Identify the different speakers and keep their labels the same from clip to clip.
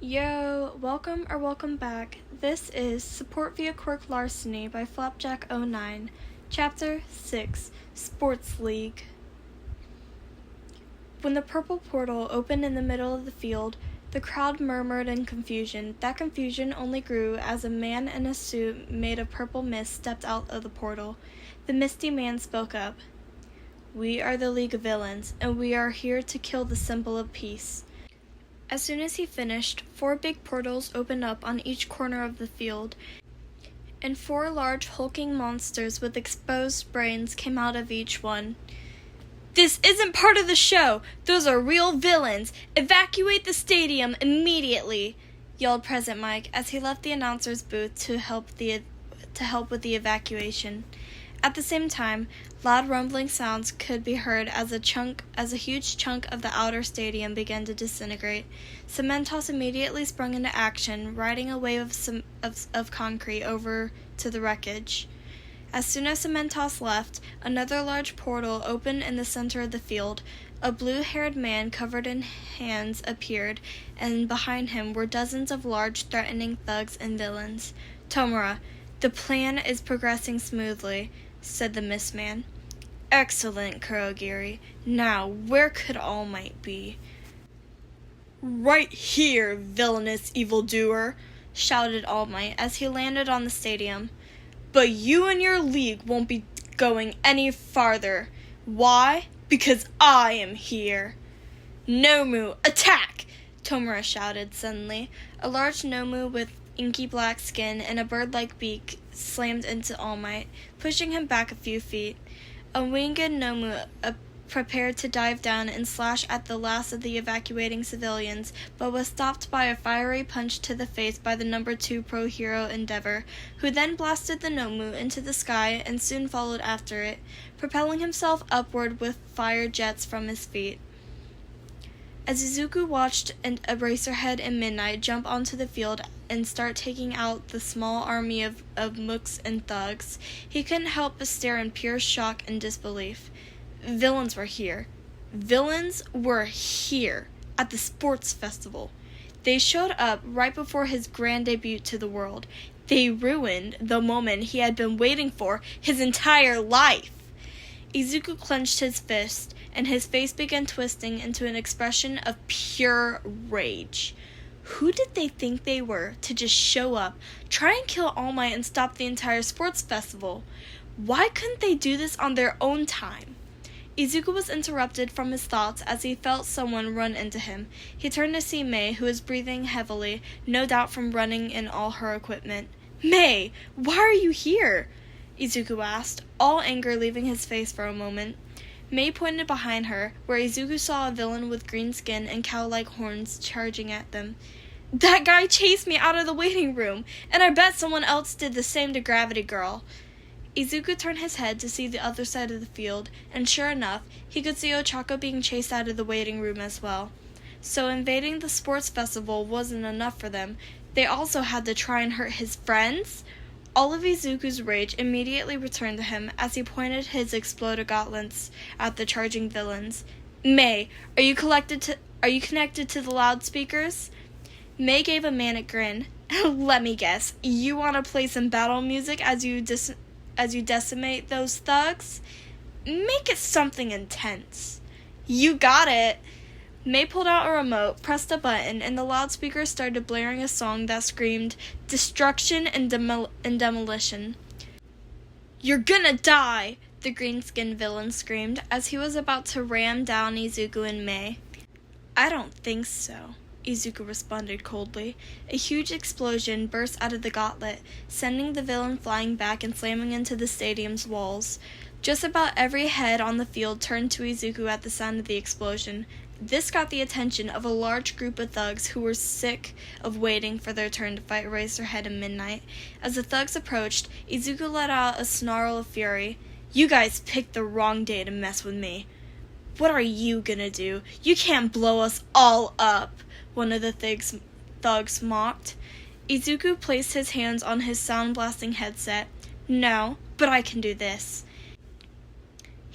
Speaker 1: Yo, welcome back. This is Support Via Quirk Larceny by Flapjack09, Chapter 6, Sports League. When the purple portal opened in the middle of the field, the crowd murmured in confusion. That confusion only grew as a man in a suit made of purple mist stepped out of the portal. The misty man spoke up. "We are the League of Villains, and we are here to kill the symbol of peace." As soon as he finished, 4 big portals opened up on each corner of the field, and 4 large hulking monsters with exposed brains came out of each one. "This isn't part of the show! Those are real villains! Evacuate the stadium immediately!" yelled President Mike as he left the announcer's booth to help with the evacuation. At the same time, loud rumbling sounds could be heard as a huge chunk of the outer stadium began to disintegrate. Cementos immediately sprung into action, riding a wave of concrete over to the wreckage. As soon as Cementos left, another large portal opened in the center of the field. A blue-haired man covered in hands appeared, and behind him were dozens of large, threatening thugs and villains. "Tomura, the plan is progressing smoothly," said the Mist Man. "Excellent, Kurogiri. Now, where could All Might be?" "Right here, villainous evildoer," shouted All Might as he landed on the stadium. "But you and your league won't be going any farther. Why? Because I am here." "Nomu, attack!" Tomura shouted suddenly. A large Nomu with inky black skin and a bird-like beak slammed into All Might, pushing him back a few feet. A winged Nomu prepared to dive down and slash at the last of the evacuating civilians, but was stopped by a fiery punch to the face by the number 2 pro hero Endeavor, who then blasted the Nomu into the sky and soon followed after it, propelling himself upward with fire jets from his feet. As Izuku watched a Eraserhead and Midnight jump onto the field and start taking out the small army of mooks and thugs, he couldn't help but stare in pure shock and disbelief. Villains were here. Villains were here at the sports festival. They showed up right before his grand debut to the world. They ruined the moment he had been waiting for his entire life. Izuku clenched his fist, and his face began twisting into an expression of pure rage. Who did they think they were to just show up, try and kill All Might and stop the entire sports festival? Why couldn't they do this on their own time? Izuku was interrupted from his thoughts as he felt someone run into him. He turned to see Mei, who was breathing heavily, no doubt from running in all her equipment. "Mei, why are you here?" Izuku asked, all anger leaving his face for a moment. Mei pointed behind her, where Izuku saw a villain with green skin and cow-like horns charging at them. "That guy chased me out of the waiting room, and I bet someone else did the same to Gravity Girl." Izuku turned his head to see the other side of the field, and sure enough, he could see Ochako being chased out of the waiting room as well. So invading the sports festival wasn't enough for them. They also had to try and hurt his friends? All of Izuku's rage immediately returned to him as he pointed his exploded gauntlets at the charging villains. "Mei, are you connected to the loudspeakers?" Mei gave a manic grin. "Let me guess, you want to play some battle music as you decimate those thugs? Make it something intense." "You got it!" Mei pulled out a remote, pressed a button, and the loudspeaker started blaring a song that screamed, "Destruction and demolition." "You're gonna die!" the green-skinned villain screamed as he was about to ram down Izuku and Mei. "I don't think so," Izuku responded coldly. A huge explosion burst out of the gauntlet, sending the villain flying back and slamming into the stadium's walls. Just about every head on the field turned to Izuku at the sound of the explosion. This got the attention of a large group of thugs who were sick of waiting for their turn to fight Eraserhead and Midnight. As the thugs approached, Izuku let out a snarl of fury. "You guys picked the wrong day to mess with me." "What are you gonna do? You can't blow us all up," one of the thugs mocked. Izuku placed his hands on his sound-blasting headset. "No, but I can do this."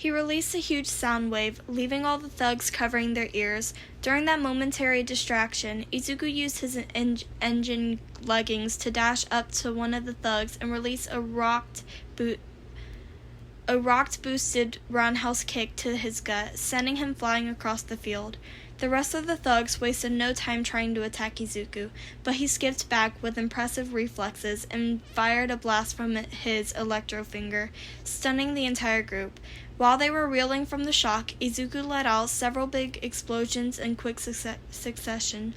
Speaker 1: He released a huge sound wave, leaving all the thugs covering their ears. During that momentary distraction, Izuku used his engine leggings to dash up to one of the thugs and release a rocket-boosted roundhouse kick to his gut, sending him flying across the field. The rest of the thugs wasted no time trying to attack Izuku, but he skipped back with impressive reflexes and fired a blast from his electro finger, stunning the entire group. While they were reeling from the shock, Izuku let out several big explosions in quick succession,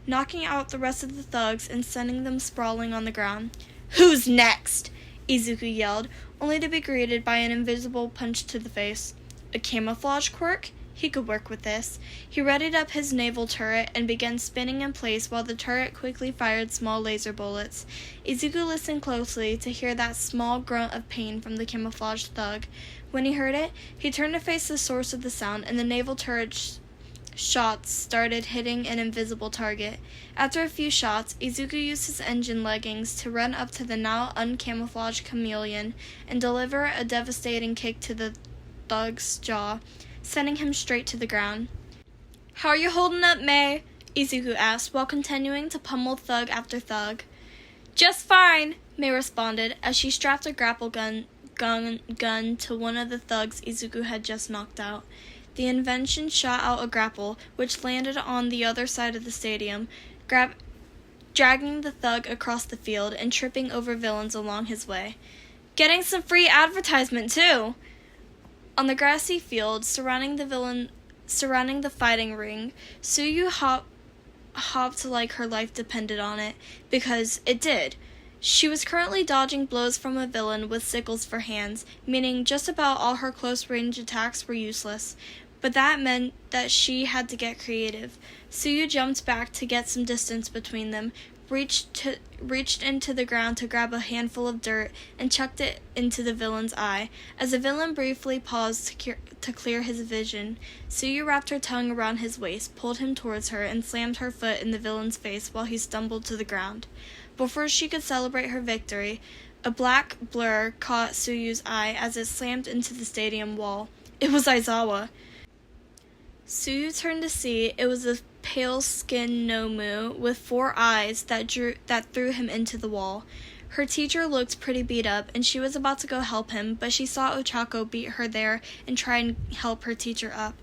Speaker 1: knocking out the rest of the thugs and sending them sprawling on the ground. "Who's next?" Izuku yelled, only to be greeted by an invisible punch to the face. A camouflage quirk? He could work with this. He readied up his naval turret and began spinning in place while the turret quickly fired small laser bullets. Izuku listened closely to hear that small grunt of pain from the camouflaged thug. When he heard it, he turned to face the source of the sound, and the naval turret shots started hitting an invisible target. After a few shots, Izuku used his engine leggings to run up to the now uncamouflaged chameleon and deliver a devastating kick to the thug's jaw, sending him straight to the ground. "How are you holding up, May?" Izuku asked, while continuing to pummel thug after thug. "Just fine," May responded, as she strapped a grapple gun to one of the thugs Izuku had just knocked out. The invention shot out a grapple, which landed on the other side of the stadium, dragging the thug across the field and tripping over villains along his way. "Getting some free advertisement, too!" On the grassy field surrounding the fighting ring, Tsuyu hopped like her life depended on it, because it did. She was currently dodging blows from a villain with sickles for hands, meaning just about all her close-range attacks were useless. But that meant that she had to get creative. Tsuyu jumped back to get some distance between them, reached into the ground to grab a handful of dirt, and chucked it into the villain's eye. As the villain briefly paused to clear his vision, Tsuyu wrapped her tongue around his waist, pulled him towards her, and slammed her foot in the villain's face while he stumbled to the ground. Before she could celebrate her victory, a black blur caught Tsuyu's eye as it slammed into the stadium wall. It was Aizawa. Tsuyu turned to see it was a pale-skinned nomu with 4 eyes that threw him into the wall. Her teacher looked pretty beat up, and she was about to go help him, but she saw Ochako beat her there and try and help her teacher up.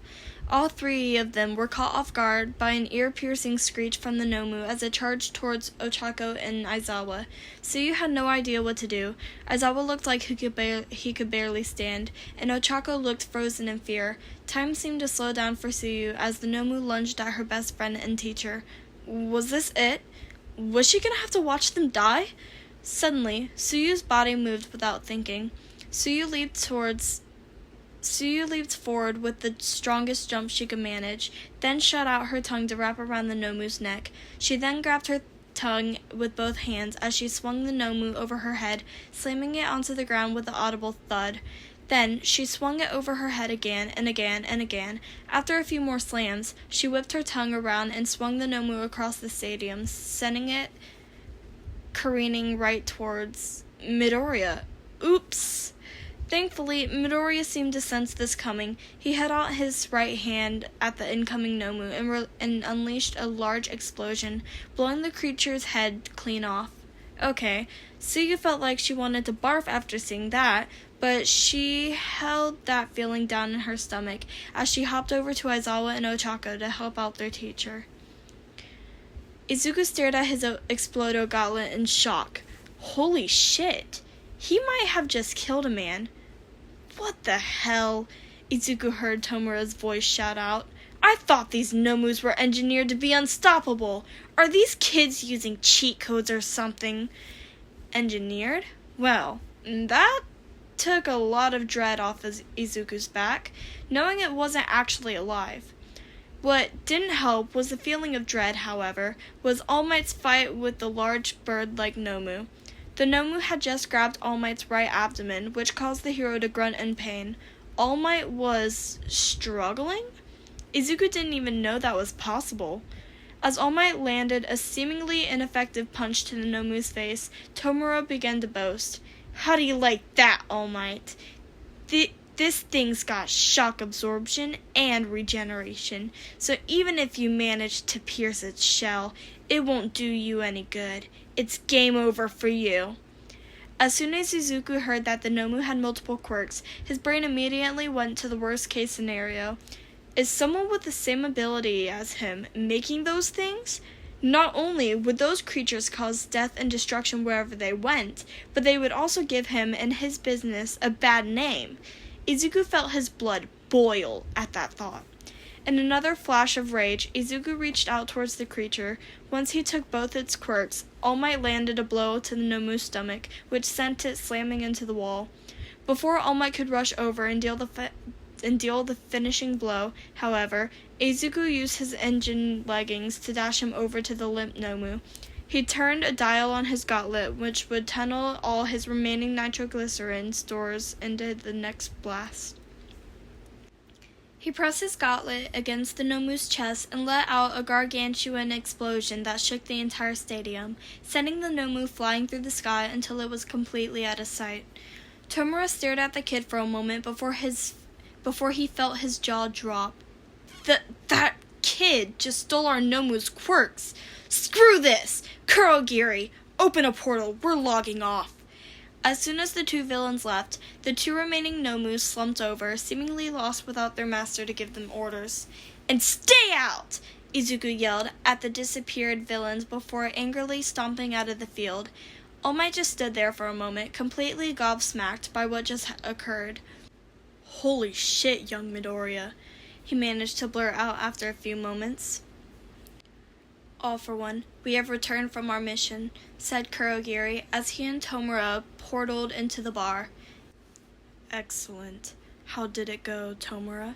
Speaker 1: All 3 of them were caught off guard by an ear-piercing screech from the nomu as it charged towards Ochako and Aizawa. Tsuyu had no idea what to do. Aizawa looked like he could barely stand, and Ochako looked frozen in fear. Time seemed to slow down for Tsuyu as the nomu lunged at her best friend and teacher. Was this it? Was she gonna have to watch them die? Suddenly, Tsuyu's body moved without thinking. Tsuyu leaped forward with the strongest jump she could manage, then shot out her tongue to wrap around the nomu's neck. She then grabbed her tongue with both hands as she swung the nomu over her head, slamming it onto the ground with an audible thud. Then, she swung it over her head again and again and again. After a few more slams, she whipped her tongue around and swung the nomu across the stadium, sending it careening right towards Midoriya. Oops! Thankfully, Midoriya seemed to sense this coming. He held out his right hand at the incoming nomu and unleashed a large explosion, blowing the creature's head clean off. Okay, Tsuyu felt like she wanted to barf after seeing that, but she held that feeling down in her stomach as she hopped over to Aizawa and Ochako to help out their teacher. Izuku stared at his Explodo gauntlet in shock. Holy shit! He might have just killed a man. What the hell? Izuku heard Tomura's voice shout out. I thought these nomus were engineered to be unstoppable. Are these kids using cheat codes or something? Engineered? Well, that took a lot of dread off Izuku's back, knowing it wasn't actually alive. What didn't help was the feeling of dread, however, was All Might's fight with the large bird-like nomu. The nomu had just grabbed All Might's right abdomen, which caused the hero to grunt in pain. All Might was struggling? Izuku didn't even know that was possible. As All Might landed a seemingly ineffective punch to the nomu's face, Tomura began to boast. How do you like that, All Might? This thing's got shock absorption and regeneration, so even if you manage to pierce its shell, it won't do you any good. It's game over for you. As soon as Izuku heard that the nomu had multiple quirks, his brain immediately went to the worst-case scenario. Is someone with the same ability as him making those things? Not only would those creatures cause death and destruction wherever they went, but they would also give him and his business a bad name. Izuku felt his blood boil at that thought. In another flash of rage, Izuku reached out towards the creature. Once he took both its quirks, All Might landed a blow to the nomu's stomach, which sent it slamming into the wall. Before All Might could rush over and deal the finishing blow, however, Izuku used his engine leggings to dash him over to the limp nomu. He turned a dial on his gauntlet, which would tunnel all his remaining nitroglycerin stores into the next blast. He pressed his gauntlet against the nomu's chest and let out a gargantuan explosion that shook the entire stadium, sending the nomu flying through the sky until it was completely out of sight. Tomura stared at the kid for a moment before he felt his jaw drop. That kid just stole our nomu's quirks. Screw this! Kurogiri, open a portal. We're logging off. As soon as the two villains left, the two remaining nomus slumped over, seemingly lost without their master to give them orders. And stay out! Izuku yelled at the disappeared villains before angrily stomping out of the field. All Might just stood there for a moment, completely gobsmacked by what just occurred. Holy shit, young Midoriya, he managed to blurt out after a few moments. All for one, we have returned from our mission, said Kurogiri as he and Tomura portaled into the bar. Excellent. How did it go, Tomura?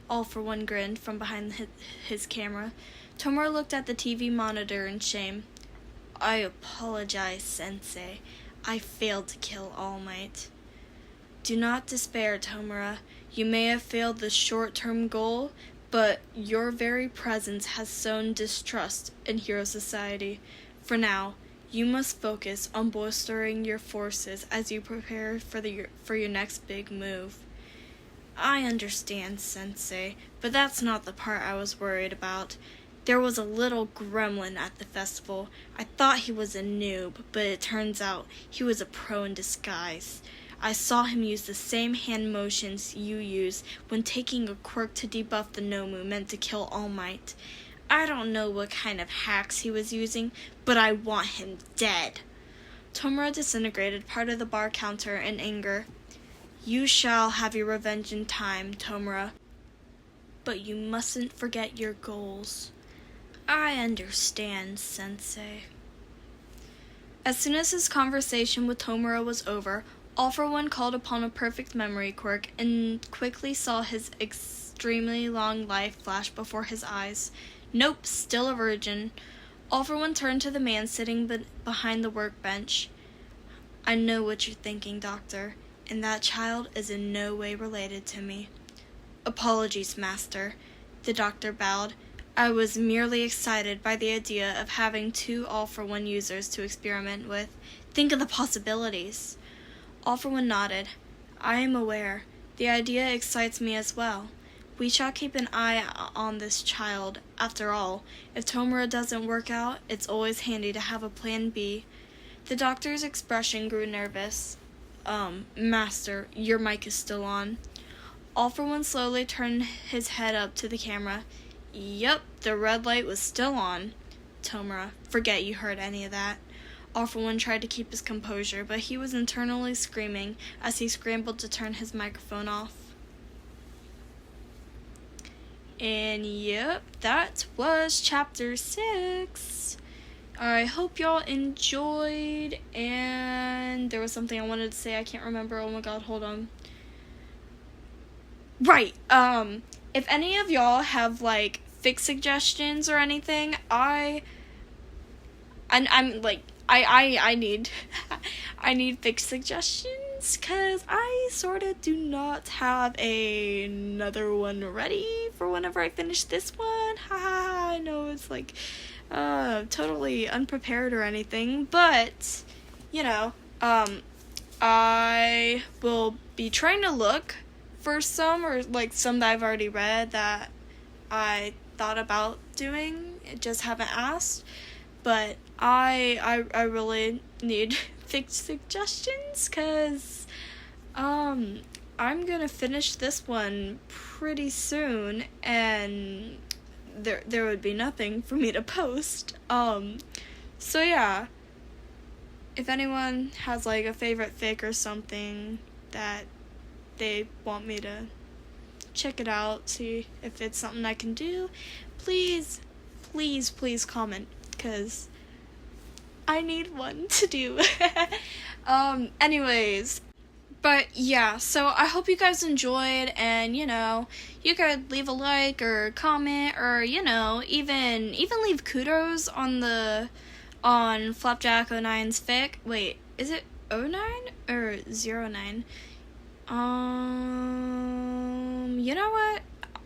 Speaker 1: All for one grinned from behind his camera. Tomura looked at the TV monitor in shame. I apologize, Sensei. I failed to kill All Might. Do not despair, Tomura. You may have failed the short-term goal, but your very presence has sown distrust in Hero Society. For now, you must focus on bolstering your forces as you prepare for your next big move. I understand, Sensei, but that's not the part I was worried about. There was a little gremlin at the festival. I thought he was a noob, but it turns out he was a pro in disguise. I saw him use the same hand motions you use when taking a quirk to debuff the nomu meant to kill All Might. I don't know what kind of hacks he was using, but I want him dead. Tomura disintegrated part of the bar counter in anger. You shall have your revenge in time, Tomura. But you mustn't forget your goals. I understand, Sensei. As soon as his conversation with Tomura was over, All for One called upon a perfect memory quirk and quickly saw his extremely long life flash before his eyes. Nope, still a virgin. All for One turned to the man sitting behind the workbench. I know what you're thinking, Doctor, and that child is in no way related to me. Apologies, Master. The doctor bowed. I was merely excited by the idea of having two All for One users to experiment with. Think of the possibilities. All for One nodded. I am aware. The idea excites me as well. We shall keep an eye on this child. After all, if Tomura doesn't work out, it's always handy to have a plan B. The doctor's expression grew nervous. Master, your mic is still on. All for One slowly turned his head up to the camera. Yup, the red light was still on. Tomura, forget you heard any of that. All for One tried to keep his composure, but he was internally screaming as he scrambled to turn his microphone off. And yep, that was chapter 6. I hope y'all enjoyed, and there was something I wanted to say, I can't remember. Oh my god, hold on. Right, if any of y'all have, like, fix suggestions or anything, I need I need fix suggestions, because I sort of do not have another one ready for whenever I finish this one. Haha, I know it's like totally unprepared or anything, but you know, I will be trying to look for some, or like some that I've already read that I thought about doing, just haven't asked. But I really need fic suggestions, because I'm gonna finish this one pretty soon, and there would be nothing for me to post. So yeah, if anyone has like a favorite fic or something that they want me to check it out, see if it's something I can do, please comment, because I need one to do. Anyways, but yeah, so I hope you guys enjoyed, and you could leave a like or comment, or even leave kudos on Flapjack 09's fic. Wait, is it 09 or 09? You know what?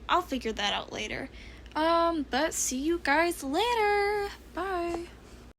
Speaker 1: I'll figure that out later. But see you guys later. Bye.